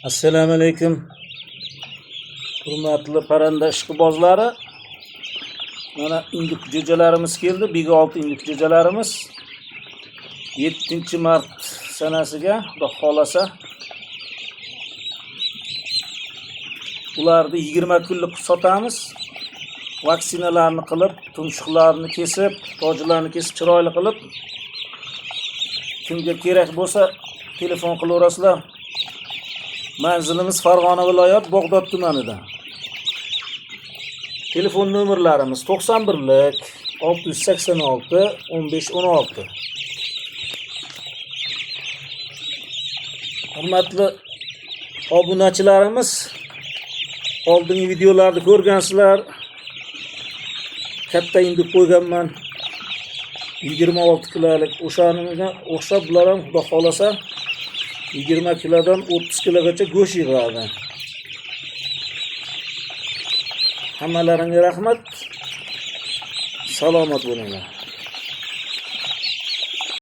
Assalomu alaykum. Hurmatli parranda ishqibozlari. Mana indik jo'jalarimiz keldi. Big 6 indik jo'jalarimiz 7-mart sanasiga Xudo xolasa ularni 20 kunlik sotamiz. Vaksinalarni qilib, tumshuqlarni kesib, tojlarni kesib chiroyli qilib, kimga kerak bo'lsa telefon qilaverasizlar. Manzilimiz Farg'ona viloyat Bog'dod tumanida. Telefon nomerlarimiz 91lik 686 1516. Hurmatli obunachilarimiz, oldingi videolarni ko'rgansizlar. Katta indik qo'yganman. 26 kilolik o'shaniga o'xshab bular ham Xudo xolasa 20 kilodan 30 kilogacha go'sht yig'adi. Hammalaringga rahmat. Salomat bo'linglar.